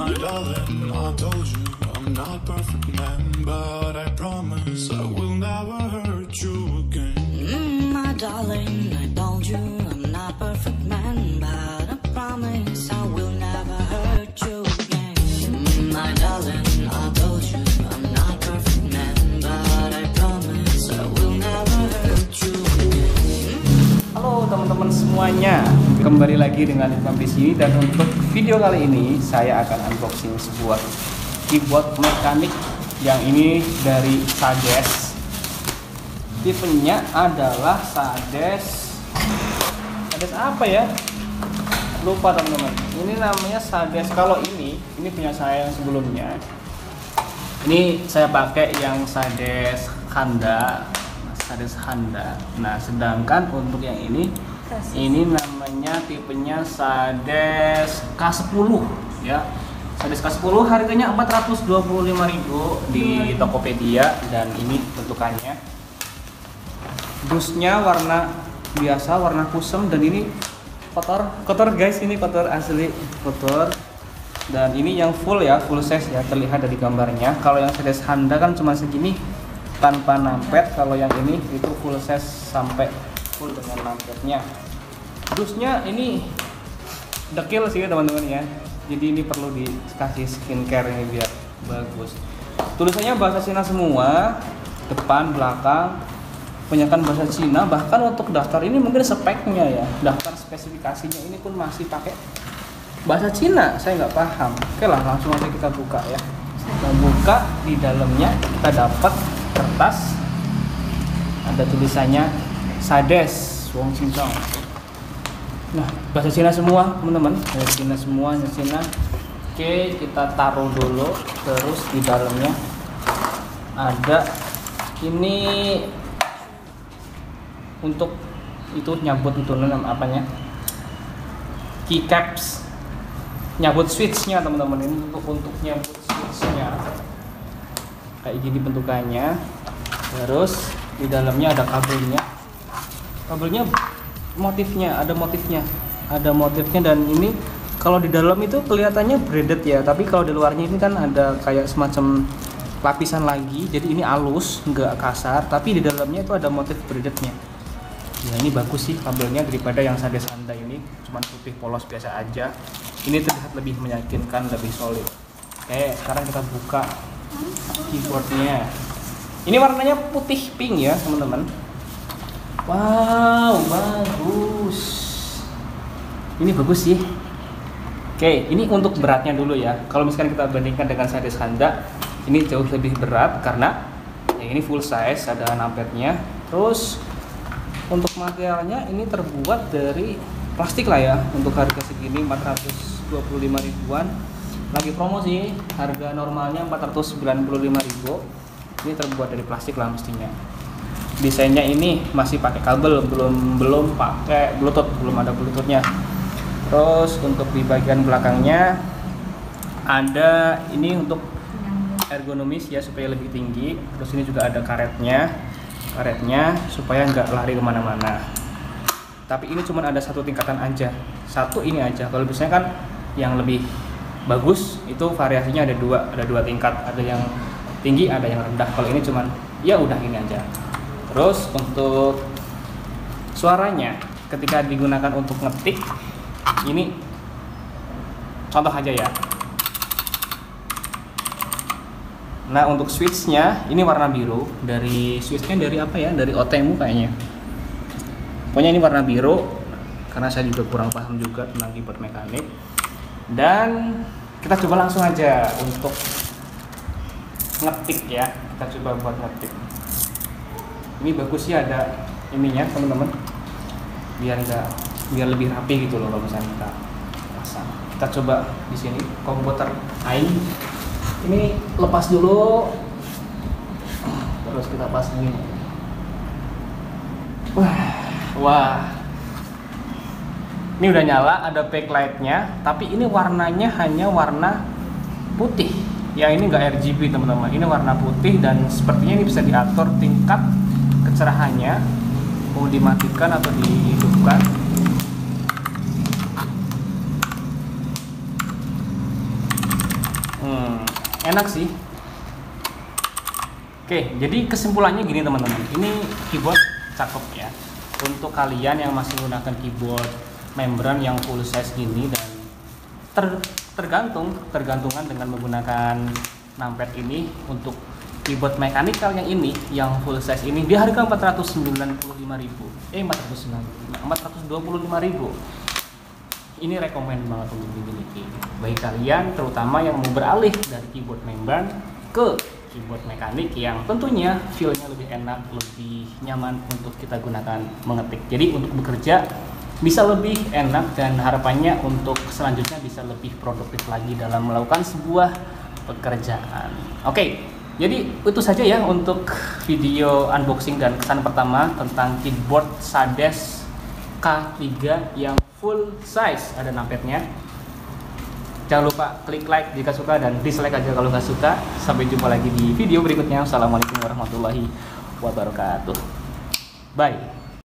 My darling, I told you I'm not perfect man, but I promise I will never hurt you again. My darling, I told you I'm not perfect man, but I promise I will never hurt you again. My darling, I told you I'm not perfect man, but I promise I will never hurt you again. Halo teman-teman semuanya, kembali lagi dengan Imam di sini, dan untuk video kali ini saya akan unboxing sebuah keyboard mekanik yang ini dari Sades. Tipenya adalah Sades apa ya? Lupa teman-teman. Ini namanya Sades. Kalau ini punya saya yang sebelumnya. Ini saya pakai yang Sades Handa. Nah, sedangkan untuk yang ini namanya tipenya Sades K10 ya. Sades K10 harganya 425.000 di Tokopedia, dan ini bentukannya. Dusnya warna biasa, warna kusem, dan ini kotor guys, ini kotor asli, kotor. Dan ini yang full ya, full size ya, terlihat dari gambarnya. Kalau yang Sades Handa kan cuma segini tanpa numpad, kalau yang ini itu full size sampai full dengan numpad-nya. Dusnya ini dekil sih teman-teman ya, jadi ini perlu dikasih skincare ini biar bagus. Tulisannya bahasa Cina semua, depan belakang kebanyakan bahasa Cina. Bahkan untuk daftar ini mungkin speknya ya, daftar spesifikasinya ini pun masih pakai bahasa Cina, saya nggak paham. Oke lah, langsung aja kita buka ya. Kita buka, di dalamnya kita dapat kertas, ada tulisannya Sades Wong Cincong. Nah, bahasa Cina semua teman-teman, bahasa Cina semua, bahasa Cina. Oke, kita taruh dulu. Terus di dalamnya ada ini untuk itu nyabut itu apanya, keycaps, nyabut switchnya teman-teman. Ini untuk nyabut switchnya kayak gini bentukannya. Terus di dalamnya ada kabelnya ada motifnya, dan ini kalau di dalam itu kelihatannya braided ya, tapi kalau di luarnya ini kan ada kayak semacam lapisan lagi, jadi ini halus nggak kasar, tapi di dalamnya itu ada motif braidednya. Ya, ini bagus sih kabelnya daripada yang Sades Handa ini cuman putih polos biasa aja. Ini terlihat lebih meyakinkan, lebih solid. Oke, sekarang kita buka keyboardnya. Ini warnanya putih pink ya teman-teman. Wow, bagus. Ini bagus sih. Oke, ini untuk beratnya dulu ya. Kalau misalkan kita bandingkan dengan Sades Handa, ini jauh lebih berat karena ya ini full size, ada numpadnya. Terus untuk materialnya ini terbuat dari plastik lah ya. Untuk harga segini 425 ribuan. Lagi promo sih, harga normalnya 495.000. Ini terbuat dari plastik lah mestinya. Desainnya ini masih pakai kabel, belum pakai Bluetooth, belum ada Bluetoothnya. Terus untuk di bagian belakangnya ada ini untuk ergonomis ya, supaya lebih tinggi. Terus ini juga ada karetnya supaya nggak lari kemana-mana. Tapi ini cuma ada satu tingkatan aja, satu ini aja. Kalau biasanya kan yang lebih bagus itu variasinya ada dua tingkat, ada yang tinggi, ada yang rendah. Kalau ini cuman ya udah ini aja. Terus untuk suaranya ketika digunakan untuk ngetik, ini contoh aja ya. Nah, untuk switchnya ini warna biru. Switchnya dari apa ya, dari OTMU kayaknya. Pokoknya ini warna biru karena saya juga kurang paham juga tentang keyboard mekanik. Dan kita coba langsung aja untuk ngetik ya. Kita coba buat ngetik. Ini bagus sih ada ininya teman-teman, biar lebih rapi gitu loh kalau misalnya kita pasang. Kita coba di sini komputer Ain. Ini lepas dulu, terus kita pasangin. Wah, ini udah nyala, ada backlightnya, tapi ini warnanya hanya warna putih. Yang ini nggak RGB teman-teman, ini warna putih, dan sepertinya ini bisa diatur tingkat kecerahannya, mau dimatikan atau dihidupkan. Enak sih. Oke, jadi kesimpulannya gini teman-teman, ini keyboard cakep ya. Untuk kalian yang masih menggunakan keyboard membran yang full size gini dan tergantungan dengan menggunakan numpad ini, untuk keyboard mechanical yang ini, yang full size ini di harga 425.000. Ini rekomend banget untuk dimiliki bagi kalian, terutama yang mau beralih dari keyboard membran ke keyboard mekanik yang tentunya feel-nya lebih enak, lebih nyaman untuk kita gunakan mengetik. Jadi untuk bekerja bisa lebih enak dan harapannya untuk selanjutnya bisa lebih produktif lagi dalam melakukan sebuah pekerjaan. Oke, jadi itu saja ya untuk video unboxing dan kesan pertama tentang keyboard Sades K3 yang full size, ada numpadnya. Jangan lupa klik like jika suka dan dislike aja kalau nggak suka. Sampai jumpa lagi di video berikutnya. Assalamualaikum warahmatullahi wabarakatuh. Bye.